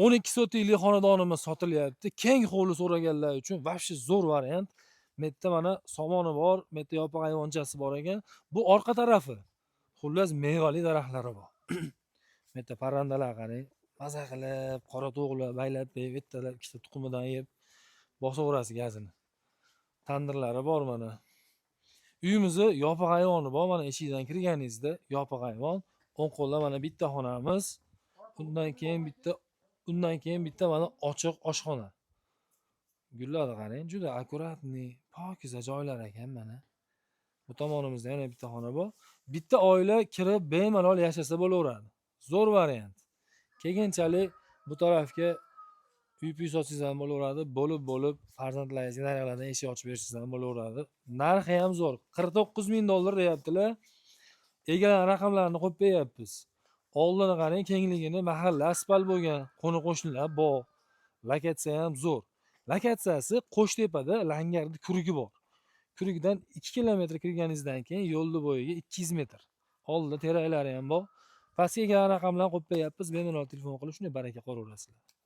12 sotiklik xonadonimiz sotilyapti. Keng hovli so'raganlar uchun vobshe zo'r variant. Bu yerda mana somoni bor, bu yerda yopiq ayvonchasi bor ekan. Bu orqa tarafi. Xullas mevali daraxtlari bor. Bu yerda parrandalar qarang. Maza qilib, qora to'g'lar baylab berib, ertalab ikkita tuxumidan yeb bosaverasiz gazini. Tandirlari bor mana. Uyimizni yopiq ayvoni bor. Mana eshikdan kirganingizda yopiq ayvon. O'ng qo'lda mana bitta xonamiz. Undan keyin bitta mana ochiq oshxona. Gullarni qarang, juda akkuratniy, pokiza joylar ekan mana. Bu tomonimizda yana bitta xona bor. Bitta oila kirib bemalol yashasa bo'laveradi. Zo'r variant. Keyinchalik bu tarafga uy sotsangiz ham bo'laveradi, bo'lib farzandlaringizga naryoqlardan eshik ochib bersangiz ham bo'laveradi. Narxi ham zo'r. $49,000 deyaptilar. Egalar raqamlarini qo'yib beryapmiz. Oldini qarang, kengligini, mahalla asfalt bo'lgan, qo'ni-qo'shnilar bor. Lokatsiya ham zo'r. Lokatsiyasi Qo'shtepada Langardi kurigi bor. Kurigidan 2 kilometr kirganingizdan keyin yo'lni bo'yiga 200 metr. Oldida teraklari ham bor. Pastga egalar raqamlarini qo'yib beryapmiz. Bemalol telefon qilib shunday baraka qo'raverasizlar.